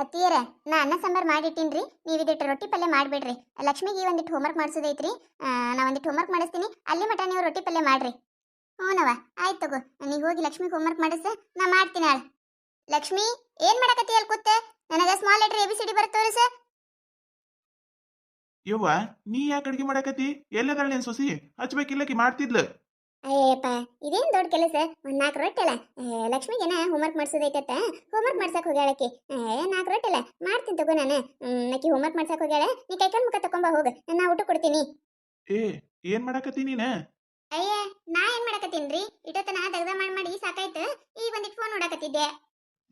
ಅತ್ತಿಯರ ನಾ ಅನ್ನ ಸಾಂಬಾರ್ ಮಾಡಿಟ್ಟಿನ್ರಿ. ನೀವು ಇದಿಟ್ಟು ರೊಟ್ಟಿ ಪಲ್ಯ ಮಾಡ್ಬೇಡ್ರಿ. ಲಕ್ಷ್ಮಿಗೆ ಒಂದಿಟ್ಟು ಹೋಮ್ವರ್ಕ್ ಮಾಡಿಸೋದೈತ್ರಿ. ನಾ ಒಂದಿಟ್ಟು ಹೋಮ್ವರ್ಕ್ ಮಾಡಿಸ್ತೀನಿ. ಅಲ್ಲಿ ಮಟ ನೀವು ರೊಟ್ಟಿ ಪಲ್ಯ ಮಾಡ್ರಿ. ಹ್ಞೂನವ, ಆಯ್ತು ತಗೋ. ನೀವು ಹೋಗಿ ಲಕ್ಷ್ಮಿಗೆ ಹೋಮ್ವರ್ಕ್ ಮಾಡಿಸ, ನಾ ಮಾಡ್ತೀನಿ ಆಳ. ಲಕ್ಷ್ಮಿ, ಏನ್ ಮಾಡಕತ್ತಿ ಅಲ್ಲಿ ಕೂತೆ? ನನಗೆ ಸ್ಮಾಲ್ ಲೆಟರ್ ABCD ಬರುತ್ತೆ ತೋರಿಸ. ಯವ್ವ, ನೀ ಯಾಕೆ ಅಡ್ಗೆ ಮಾಡಾಕತಿ? ಎಲ್ಲದಾಳ ನಿನ್ ಸೊಸಿ? ಹಚ್ಬೇಕಿಲ್ಲಕಿ ಮಾಡ್ತಿದ್ಲ. ಅಯ್ಯಪ್ಪ, ಇದೇನ್ ದೊಡ್ಡ ಕೆಲಸ. ಒಂದ್ 4 ರೊಟ್ಟಿ ಅಲ್ಲ. ಲಕ್ಷ್ಮಿಗೆನ ಹೋಮ್ವರ್ಕ್ ಮಾಡ್ಸೋದೈತತ್ತ. ಹೋಮ್ವರ್ಕ್ ಮಾಡ್ಸಕ್ ಹೋಗ್ಯಾಳಕಿ. 4 ರೊಟ್ಟಿ ಅಲ್ಲ, ಮಾಡ್ತೀನಿ ತಗೋ ನಾನು. ಆಕಿ ಹೋಮ್ವರ್ಕ್ ಮಾಡ್ಸಕ್ ಹೋಗ್ಯಾಳ. ನೀ ಕೈಕಾಲ್ ಮುಖ ತಕೊಂಬ ಹೋಗ, ನಾ ಊಟ ಕೊಡ್ತೀನಿ. ಏ, ಏನ್ ಮಾಡಾಕತಿ ನೀನ? ಅಯ್ಯ, ನಾ ಏನ್ ಮಾಡಕತ್ತೀನ್ರಿ? ಇಟ್ಟತನ ದಗದ ಮಾಡಿ ಸಾಕಾಯ್ತು. ಈಗ ಒಂದಿಟ್ಟು ಫೋನ್ ನೋಡಕತ್ತಿದ್ದೆ.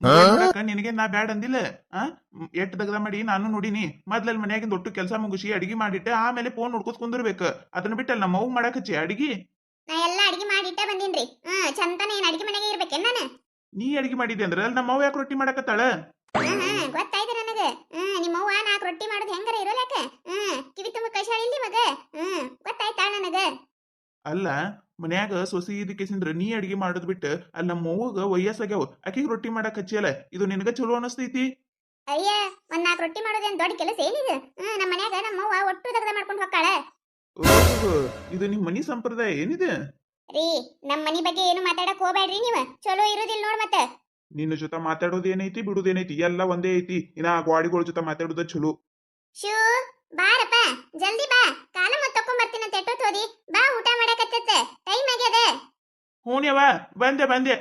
ನೋಡಾಕ ನಿನಗೆ ನಾ ಬ್ಯಾಡ್ ಅಂದಿಲ್ಲ. ಆ ಎಷ್ಟ್ ದಗದ ಮಾಡಿ ನಾನು ನೋಡಿನಿ. ಮೊದ್ಲಲ್ಲಿ ಮನ್ಯಾಗಿಂದ ಒಟ್ಟು ಕೆಲಸ ಮುಗಿಸಿ ಅಡಿಗೆ ಮಾಡಿಟ್ಟೆ, ಆಮೇಲೆ ಫೋನ್ ನೋಡ್ಕೊತ ಕುಂದಿರ್ಬೇಕು. ಅದನ್ನ ಬಿಟ್ಟಲ್ಲ ನಮ್ಮ ಅವ್ವ ಮಾಡಾಕಚ್ಚಿ ಅಡಿಗೆ. ನಾ ಎಲ್ಲ ಅಡಿಗೆ ಮಾಡಿಟ್ಟ ಬಂದೀನ್ರಿ. ಚಂತನ ಏನ್ ಅಡಿಗೆ ಮನೆಗೆ ಇರ್ಬೇಕೇನ್ ನಾನು? ನೀ ಅಡಿಗೆ ಮಾಡಿದ್ದೆ ಅಂದ್ರ ಅಲ್ಲಿ ನಮ್ಮ ಅವ್ವ ಯಾಕೆ ರೊಟ್ಟಿ ಮಾಡಾಕತ್ತಾಳ? ಗೊತ್ತಾಯ್ತು ನನಗ. ನಿಮ್ಮವ್ವ 4 ರೊಟ್ಟಿ ಮಾಡೋದು ಹೆಂಗಾರ ಇರೋಲ್ಯಾಕ. ಕಿವಿ ತುಂಬ ಕೈಶಾಳಿಲ್ರಿ ಮಗ. ಗೊತ್ತಾಯ್ತಾ ನನಗ. ಅಲ್ಲ, ಮನ್ಯಾಗ ಸೊಸಿ ಇದಕ್ಕೆಸಿಂದ್ರ ನೀ ಅಡಿಗೆ ಮಾಡೋದ್ ಬಿಟ್ಟು ಅಲ್ಲಿ ನಮ್ಮ ಅವ್ವಗ ವಯಸ್ಸಾಗ್ಯಾವ, ಆಕಿಗೆ ರೊಟ್ಟಿ ಮಾಡಾಕ್ ಹಚ್ಚಿಯಲ್ಲ. ಇದು ನಿನಗ ಚಲೋ ಅನಸ್ತೈತಿ? ಅಯ್ಯ, ಒಂದ್ 4 ರೊಟ್ಟಿ ಮಾಡೋದೇನ್ ದೊಡ್ಡ ಕೆಲಸ ಏನಿದೆ? ನಮ್ಮ ಮನ್ಯಾಗ ನಮ್ಮವ್ವ ಒಟ್ಟು ದಗದ ಮಾಡ್ಕೊಂಡು ಹೋಗ್ತಾಳ. ಓಹೋ, ಇದು ನಿಮ್ ಮನಿ ಸಂಪ್ರದಾಯ ಏನಿದೆ? ರೀ, ನಮ್ಮ ಮನಿ ಬಗ್ಗೆ ಏನು ಮಾತಾಡಕ್ ಹೋಗ್ಬೇಡ್ರಿ ನೀವು. ಚಲೋ ಇರೋದಿಲ್ಲ ನೋಡ್ ಮತ್ತೆ. ನಿನ್ನ ಜೊತೆ ಮಾತಾಡೋದೇನೈತಿ ಬಿಡುದೇನೈತಿ ಎಲ್ಲ ಒಂದೇ ಐತಿ. ಇನ್ನ ಗಾಡಿಗಳ ಜೊತೆ ಮಾತಾಡೋದ ಚಲೋ. ಶೂ, ಬಾರಪ್ಪ, ಜಲ್ದಿ ಬಾ. ಕಾಲ ಮತ್ ತಕೊಂಡ್ ಬರ್ತೀನಂತ ಎಷ್ಟೊತ್ತು ಹೋದಿ? ಬಾ, ಊಟ ಮಾಡಕತ್ತೈತೆ, ಟೈಮ್ ಆಗ್ಯದ. ಹೂನ್ಯವ, ಬಂದೆ ಬಂದೆ.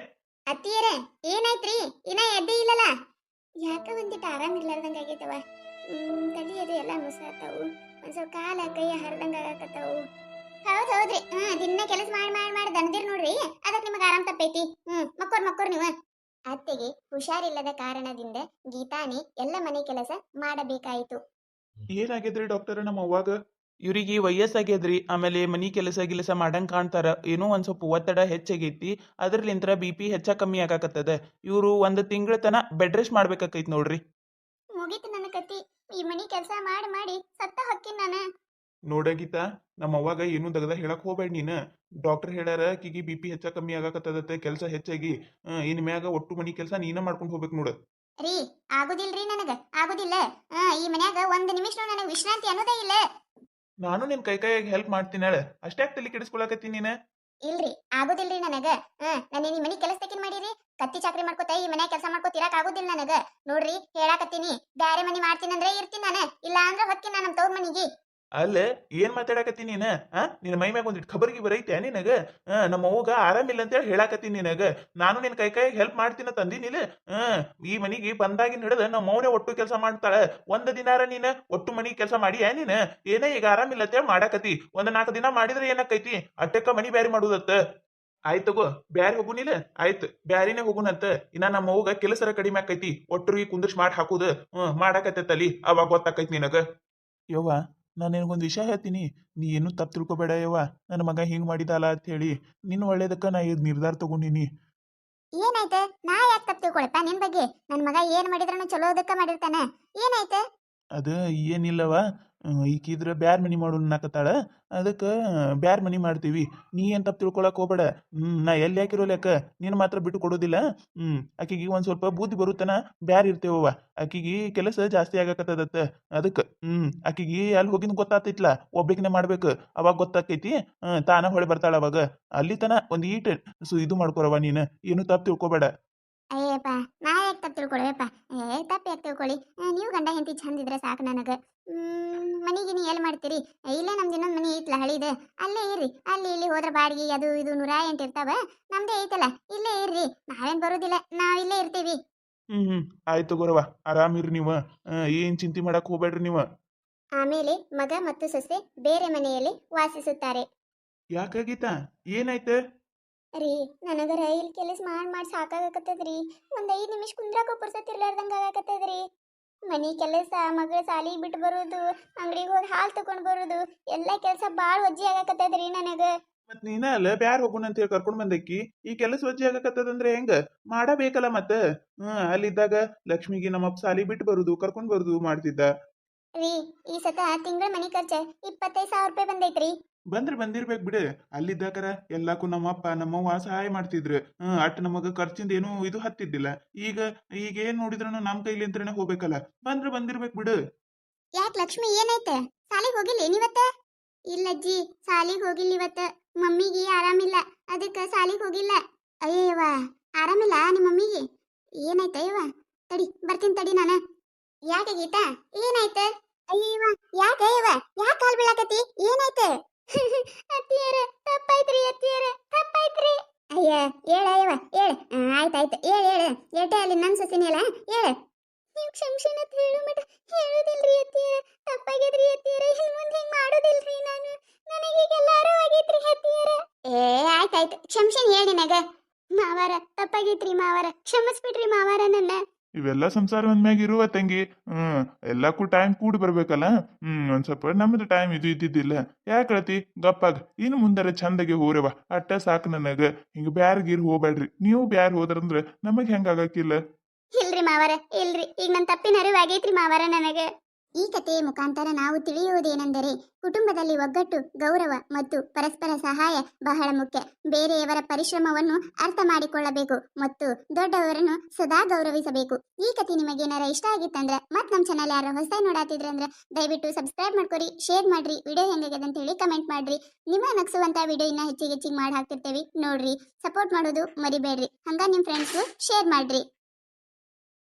ಅತ್ತಿಯರೇ, ಏನಾಯ್ತ್ರಿ? ಇನ್ನ ಎದ್ದೇ ಇಲ್ಲಲ್ಲ? ಯಾಕ ಒಂದಿಟ್ಟು ಆರಾಮಿರ್ಲಾರ್ದಂಗ ಆಗೈತವ. ತಲಿ ಅದು ಎಲ್ಲ ನುಸಾತಾವು. ಒಂದ್ ಸ್ವಲ್ಪ ಕಾಲ ಕೈ ಹರಿದಂಗ ಆಗಕತ್ತಾವು. ಹೌದ್ರಿ. ದಿನ ಕೆಲಸ ಮಾಡಿ ದಣದಿರ್ ನೋಡ್ರಿ. ಅದಕ್ಕೆ ನಿಮಗೆ ಆರಾಮ್ ತಪ್ಪೈತಿ. ಮಕ್ಕೋರ್ ನೀವು. ಅತ್ತೆಗೆ ಹುಷಾರಿಲ್ಲದ ಕಾರಣದಿಂದ ಗೀತಾನಿ ಎಲ್ಲ ಮನೆ ಕೆಲಸ ಮಾಡಬೇಕಾಯಿತು. ಏನಾಗಿದ್ರಿ ಡಾಕ್ಟರ್ ನಮ್ಮ ಅವ್ವಾಗ? ಇವ್ರಿಗೆ ವಯಸ್ಸಾಗ್ಯದ್ರಿ, ಆಮೇಲೆ ಮನಿ ಕೆಲಸ ಮಾಡಂಗ್ ಕಾಣ್ತಾರ. ಏನೋ ಒಂದ್ ಸ್ವಲ್ಪ ಒತ್ತಡ ಹೆಚ್ಚಾಗೈತಿ. ಅದ್ರಲಿಂತ್ರ BP ಹೆಚ್ಚ ಕಮ್ಮಿ ಆಗಾಕತ್ತದ. ಇವ್ರು 1 ತಿಂಗಳ ತನ ಬೆಡ್ ರೆಸ್ಟ್ ಮಾಡ್ಬೇಕಾಕೈತಿ ನೋಡ್ರಿ. ಮುಗೀತು ನನ್ನ ಕತಿ. ಈ ಮನಿ ಕೆಲಸ ಮಾಡಿ ಸತ್ತ ಹೊಕ್ಕಿನ ನಾನು. ನೋಡಗೀತಾ, ನಮ್ಮ ಅವ್ವಾಗ ಏನು ದಗದ ಹೇಳಕ್ ಹೋಗ್ಬೇಡ ನೀನು. ಡಾಕ್ಟರ್ ಹೇಳ್ಯಾರ ಆಕಿಗೆ BP ಹೆಚ್ಚ ಕಮ್ಮಿ ಆಗಾಕತ್ತದತ್ತೆ, ಕೆಲಸ ಹೆಚ್ಚಾಗಿ. ಇನ್ ಮ್ಯಾಗ ಒಟ್ಟು ಮನಿ ಕೆಲಸ ನೀನ ಮಾಡ್ಕೊಂಡು ಹೋಗ್ಬೇಕು ನೋಡು. ರೀ, ಆಗುದಿಲ್ರಿ ನನಗ, ಆಗುದಿಲ್ಲ. ಈ ಮನ್ಯಾಗ 1 ನಿಮಿಷ ನನಗೆ ವಿಶ್ರಾಂತಿ ಅನ್ನೋದೇ ಇಲ್ಲ. ನಾನು ನಿನ್ ಕೈಯಾಗಿ ಹೆಲ್ಪ್ ಮಾಡ್ತೀನಿ ಹೇಳ. ಅಷ್ಟ್ಯಾಕ್ ತಲೆ ಕೆಡಿಸ್ಕೊಳಕತ್ತೀನಿ ನೀನು? ಇಲ್ರಿ, ಆಗುದಿಲ್ರಿ ನನಗ. ನನ್ನ ಈ ಮನಿ ಕೆಲಸ ತೆಗಿನ್ ಮಾಡಿರಿ. ಕತ್ತಿ ಚಾಕ್ರಿ ಮಾಡ್ಕೋತ ಈ ಮನ್ಯಾಗ ಕೆಲಸ ಮಾಡ್ಕೋತ ಇರಾಕ್ ಆಗುದಿಲ್ಲ ನನಗ. ನೋಡ್ರಿ, ಹೇಳಾಕತ್ತೀನಿ. ಬ್ಯಾರೆ ಮನಿ ಮಾಡ್ತೀನಂದ್ರೆ ಇರ್ತೀನಿ ನಾನು, ಇಲ್ಲ ಅಂದ್ರೆ ಹೊಕ್ಕಿನ ನಮ್ಮ ತವ್ರ ಮನಿಗೆ. ಅಲ್ಲ, ಏನ್ ಮಾತಾಡಕತ್ತೀನಿ ನೀನ? ನಿನ್ನ ಮೈ ಮ್ಯಾಗ ಒಂದಿಟ್ಟು ಖಬರ್ಗಿ ಬರೈತೆ ನಿನಗ? ನಮ್ಮ ಅವ್ವಗ ಆರಾಮಿಲ್ಲ ಅಂತೇಳಿ ಹೇಳಾಕತ್ತೀನಿ ನಿನಗ. ನಾನು ನಿನ್ ಕೈಯಾಗಿ ಹೆಲ್ಪ್ ಮಾಡ್ತೀನ ತಂದಿನಿಲ್ಲ. ಈ ಮನಿಗೆ ಬಂದಾಗಿನ ಹಿಡಿದ ನಮ್ಮ ಮೌನೆ ಒಟ್ಟು ಕೆಲಸ ಮಾಡ್ತಾಳ. 1 ದಿನಾರ ನೀನ ಒಟ್ಟು ಮನಿ ಕೆಲಸ ಮಾಡಿ ನೀನ? ಏನೇ ಈಗ ಆರಾಮಿಲ್ಲ ಅಂತೇಳಿ ಮಾಡಾಕತಿ. 4 ದಿನ ಮಾಡಿದ್ರೆ ಏನಾಕೈತಿ? ಅಟ್ಟಕ್ಕ ಮನಿ ಬ್ಯಾರಿ ಮಾಡುದತ್ತ. ಆಯ್ತು ತಗೋ, ಬ್ಯಾರಿ ಹೋಗುನಿಲ್ಲ. ಆಯ್ತು, ಬ್ಯಾರಿನೇ ಹೋಗುನಂತ. ಇನ್ನ ನಮ್ಮ ಅವ್ವಗ ಕೆಲಸರ ಕಡಿಮೆ ಆಕೈತಿ. ಒಟ್ಟರಿಗೆ ಕುಂದ್ರಿಸಿ ಮಾಡಿ ಹಾಕುದು ಮಾಡಾಕತ್ತೈತಲಿ, ಅವಾಗ ಗೊತ್ತಾಕೈತಿ ನಿನಗ. ಯವ್ವ, ನಾನು ನಿನಗೊಂದು ವಿಷಯ ಹೇಳ್ತೀನಿ. ನೀ ಏನು ತಪ್ಪು ತಿಳ್ಕೊಬೇಡ ಯವ್ವ. ನನ್ನ ಮಗ ಹಿಂಗೆ ಮಾಡಿದಲ್ಲ ಅಂತ ಹೇಳಿ ನಿನ್ನ ಒಳ್ಳೇದಕ್ಕ ನಾ ಇದು ನಿರ್ಧಾರ ತಗೊಂಡಿನಿ. ಏನಾಯ್ತು? ನಾ ಯಾಕೆ ತಪ್ಪು ತಿಳ್ಕೊಳಪ್ಪ ನಿನ್ ಬಗ್ಗೆ? ನನ್ ಮಗ ಏನ್ ಮಾಡಿದ್ರನು ಚಲೋದಕ್ಕ ಮಾಡಿರ್ತಾನ. ಏನಾಯ್ತು? ಅದು ಏನಿಲ್ಲವ, ಈಕಿದ್ರ ಬ್ಯಾರ್ ಮನಿ ಮಾಡು ಅನ್ನಕತ್ತಾಳ. ಅದಕ್ಕೆ ಬ್ಯಾರ್ ಮನಿ ಮಾಡ್ತೀವಿ. ನೀ ಏನು ತಪ್ಪು ತಿಳ್ಕೊಳಕ್ ಹೋಗ್ಬೇಡ. ನಾ ಎಲ್ಲಿ ಹಾಕಿರೋ ಲೆಕ್ಕ ನೀನು ಮಾತ್ರ ಬಿಟ್ಟು ಕೊಡೋದಿಲ್ಲ. ಆಕಿಗೆ ಒಂದು ಸ್ವಲ್ಪ ಬುದ್ಧಿ ಬರುತ್ತನ ಬ್ಯಾರ್ ಇರ್ತೇವವ್ವ. ಆಕಿಗೆ ಕೆಲಸ ಜಾಸ್ತಿ ಆಗಾಕತ್ತದತ್ತ. ಅದಕ್ಕೆ ಆಕಿಗೆ ಅಲ್ಲಿ ಹೋಗಿದ್ ಗೊತ್ತಾತೈತ್ಲ, ಒಬ್ಬಕಿನ ಮಾಡ್ಬೇಕು. ಅವಾಗ ಗೊತ್ತಾಕೈತಿ, ತಾನ ಹೊಳೆ ಬರ್ತಾಳ ಅವಾಗ. ಅಲ್ಲಿ ತನ ಒಂದು ಈಟ್ ಇದು ಮಾಡ್ಕೊರವ ನೀನು. ಏನು ತಪ್ಪು ತಿಳ್ಕೊಬೇಡ. ಅಯ್ಯಪ್ಪ, ನಾ ಯಾಕೆ ತಪ್ಪು ತಿಳ್ಕೊಳಪ್ಪ? ತಪ್ಪು ಯಾಕೆ ತಿಳ್ಕೊಳ್ಳಿ? ನೀವು ಗಂಡ ಹೆಂಡತಿ ಚಂದ ಇದ್ರೆ ಸಾಕು ನನಗೆ. ಮನಿಗೆ ನೀ ಎಲ್ಲಿ ಮಾಡ್ತೀರಿ? ಇಲ್ಲೇ ನಮ್ದು ಇನ್ನೊಂದು ಮನಿ ಐತ್ಲ ಹಳಿದು, ಅಲ್ಲೇ ಇರ್ರಿ. ಅಲ್ಲಿ ಇಲ್ಲಿ ಹೋದ್ರೆ ಬಾಡಿಗೆ ಅದು ಇದು 108 ಇರ್ತಾವ. ನಮ್ದೇ ಐತಲ್ಲ, ಇಲ್ಲೇ ಇರ್ರಿ. ನಾವೇನ್ ಬರೋದಿಲ್ಲ, ನಾವ್ ಇಲ್ಲೇ ಇರ್ತೀವಿ. ಆಯ್ತು ಗುರವ, ಆರಾಮಿರಿ ನೀವು. ಏನ್ ಚಿಂತೆ ಮಾಡಕ್ ಹೋಗ್ಬೇಡ್ರಿ ನೀವು. ಆಮೇಲೆ ಮಗ ಮತ್ತು ಸೊಸೆ ಬೇರೆ ಮನೆಯಲ್ಲಿ ವಾಸಿಸುತ್ತಾರೆ. ಯಾಕಾಗೀತಾ? ಏನಾಯ್ತು? ರೀ, ನನಗರ ಇಲ್ಲಿ ಕೆಲಸ ಮಾಡಿ ಸಾಕಾಗಕತ್ತದ್ರಿ. ಒಂದ್ 5 ನಿಮಿಷ ಕುಂದ್ರಾಕ ಪುರ್ಸತ್ ಇರ್ಲಾರ್ದಂಗ ಆಗಕತ್ತದ್ರಿ. ಮನಿ ಕೆಲಸ, ಮಗಳ ಸಾಲಿ ಬಿಟ್ಟು ಬರೋದು, ಅಂಗಡಿಗೆ ಹೋಗಿ ಹಾಲು ತಗೊಂಡ್ ಬರೋದು, ಎಲ್ಲಾ ಕೆಲಸ ಬಾಳ್ ವಜ್ಜಿ ಆಗಕತ್ತದ್ರಿ ನನಗ. ಮತ್ ನೀನ ಅಲ್ಲ ಬ್ಯಾರ್ ಹೋಗುಣ ಅಂತ ಹೇಳಿ ಕರ್ಕೊಂಡ್ ಬಂದಕ್ಕಿ. ಈ ಕೆಲಸ ವಜ್ಜಿ ಆಗಕತ್ತದಂದ್ರೆ ಹೆಂಗ? ಮಾಡಬೇಕಲ್ಲ ಮತ್ತ. ಅಲ್ಲಿದ್ದಾಗ ಲಕ್ಷ್ಮಿಗೆ ನಮ್ಮಪ್ಪ ಸಾಲಿ ಬಿಟ್ಟು ಬರುದು ಕರ್ಕೊಂಡ್ ಬರುದು ಮಾಡ್ತಿದ್ದ. ರೀ, ಈ ಸತ ತಿಂಗಳ ಮನಿ ಖರ್ಚ 25,000 ರೂಪಾಯಿ ಬಂದೈತ್ರಿ. ಬಂದಿರ್ಬೇಕು ಬಿಡು. ಅಲ್ಲಿದ್ದಾಕರ ಎಲ್ಲಾಕು ನಮ್ಮಪ್ಪ ನಮ್ಮವ್ವ ಸಹಾಯ ಮಾಡ್ತಿದ್ರು. ಅಟ್ ನಮಗ ಖರ್ಚಿಂದ ಏನು ಇದು ಹತ್ತಿದ್ದಿಲ್ಲ. ಈಗ ಈಗ ಏನ್ ನೋಡಿದ್ರು ನಮ್ ಕೈಲಿಂತ್ರನೇ ಹೋಗ್ಬೇಕಲ್ಲ. ಬಂದಿರ್ಬೇಕು ಬಿಡು. ಯಾಕೆ ಲಕ್ಷ್ಮಿ ಏನೈತೆ ಸಾಲಿಗೆ ಹೋಗಿಲ್ಲ ನೀವತ್ತ? ಇಲ್ಲಜ್ಜಿ ಸಾಲಿಗೆ ಹೋಗಿಲ್ಲ ಇವತ್ತ. ಮಮ್ಮಿಗೆ ಆರಾಮಿಲ್ಲ, ಅದಕ್ಕೆ ಸಾಲಿಗೆ ಹೋಗಿಲ್ಲ. ಅಯ್ಯವ್ವ ಆರಾಮಿಲ್ಲ ನಿಮ್ಮ ಮಮ್ಮಿಗೆ? ಏನಾಯ್ತ ಇವ? ತಡಿ ಬರ್ತೀನಿ ತಡಿ ನಾನು. ಯಾಕೆ ಗೀತಾ ಏನಾಯ್ತ? ಅಯ್ಯವ್ವ ಯಾಕೆ ಇವ ಯಾಕೆ ಕಾಲ್ ಬೀಳಾಕತಿ? ಏನಾಯ್ತ? ಅತ್ತಿಯರ ತಪ್ಪಾಯ್ತ್ರಿ, ಅತ್ತಿಯರ ತಪ್ಪಾಯ್ತ್ರಿ. ಅಯ್ಯ ಹೇಳ ಅಯ್ಯವ ಹೇಳ. ಆಯ್ತಾಯ್ತು ಹೇಳ ಎಟ್ಟೆ ಅಲ್ಲಿ ನನ್ ಸೊಸಿನಿಯಲ್ಲ ಹೇಳ. ನೀವು ಕ್ಷಮಿಸಿನ ಹೇಳು ಮಟ ಹೇಳುದಿಲ್ರಿ ಅತ್ತಿಯರ, ತಪ್ಪಾಗಿದ್ರಿ ಅತ್ತಿಯರ, ಇನ್ ಮುಂದೆ ಹಿಂಗ್ ಮಾಡೋದಿಲ್ರಿ ನಾನು. ನನಗೆ ಎಲ್ಲಾರು ಆಗೈತ್ರಿ ಅತ್ತಿಯರ. ಏ ಆಯ್ತಾಯ್ತು ಕ್ಷಮಿಸಿನ ಹೇಳಿ ನಗ. ಮಾವಾರ ತಪ್ಪಾಗೈತ್ರಿ ಮಾವಾರ, ಕ್ಷಮಿಸ್ಬಿಡ್ರಿ ಮಾವಾರ ನನ್ನ. ಇವೆಲ್ಲ ಸಂಸಾರ ಒಂದ್ಮ್ಯಾಗ ಇರುವ ತಂಗಿ. ಎಲ್ಲಕ್ಕೂ ಟೈಮ್ ಕೂಡಿ ಬರ್ಬೇಕಲ್ಲ. ಒಂದ್ ಸ್ವಲ್ಪ ನಮ್ದು ಟೈಮ್ ಇದು ಇದ್ದಿದ್ದಿಲ್ಲ. ಯಾಕಳತಿ ಗಪ್ಪಾಗ ಇನ್ನು ಮುಂದಾರ ಚಂದಗೆ ಹೋರವ ಅಟ್ಟ ಸಾಕು ನನಗ. ಹಿಂಗ ಬ್ಯಾರ್ ಗೀರ್ ಹೋಗ್ಬೇಡ್ರಿ. ನೀವು ಬ್ಯಾರ್ ಹೋದ್ರಂದ್ರ ನಮಗ್ ಹೆಂಗ ಆಗಕ್ಕಿಲ್ಲ. ಇಲ್ರಿ ಮಾವಾರ ಇಲ್ರಿ, ಈಗ ನನ್ನ ತಪ್ಪಿನ ಅರಿವು ಆಗೈತ್ರಿ ಮಾವಾರ ನನಗೆ. ಈ ಕಥೆಯ ಮುಖಾಂತರ ನಾವು ತಿಳಿಯುವುದೇನೆಂದರೆ ಕುಟುಂಬದಲ್ಲಿ ಒಗ್ಗಟ್ಟು, ಗೌರವ ಮತ್ತು ಪರಸ್ಪರ ಸಹಾಯ ಬಹಳ ಮುಖ್ಯ. ಬೇರೆಯವರ ಪರಿಶ್ರಮವನ್ನು ಅರ್ಥ ಮಾಡಿಕೊಳ್ಳಬೇಕು ಮತ್ತು ದೊಡ್ಡವರನ್ನು ಸದಾ ಗೌರವಿಸಬೇಕು. ಈ ಕಥೆ ನಿಮಗೆ ಏನಾರ ಇಷ್ಟ ಆಗಿತ್ತಂದ್ರೆ ಮತ್ತು ನಮ್ಮ ಚಾನಲ್ ಯಾರು ಹೊಸದಾಗಿ ನೋಡಾತಿದ್ರೆ ಅಂದ್ರೆ ದಯವಿಟ್ಟು ಸಬ್ಸ್ಕ್ರೈಬ್ ಮಾಡ್ಕೊರಿ, ಶೇರ್ ಮಾಡ್ರಿ, ವಿಡಿಯೋ ಹೆಂಗಾಗಿದೆ ಅಂತ ಹೇಳಿ ಕಮೆಂಟ್ ಮಾಡ್ರಿ. ನಿಮ್ಮ ನಗಿಸುವಂತ ವಿಡಿಯೋ ಇನ್ನ ಹೆಚ್ಚಿಗೆ ಮಾಡಿ ಹಾಕ್ತಿರ್ತೇವೆ ನೋಡ್ರಿ. ಸಪೋರ್ಟ್ ಮಾಡೋದು ಮರಿಬೇಡ್ರಿ. ಹಂಗ ನಿಮ್ಮ ಫ್ರೆಂಡ್ಸ್ಗೂ ಶೇರ್ ಮಾಡ್ರಿ.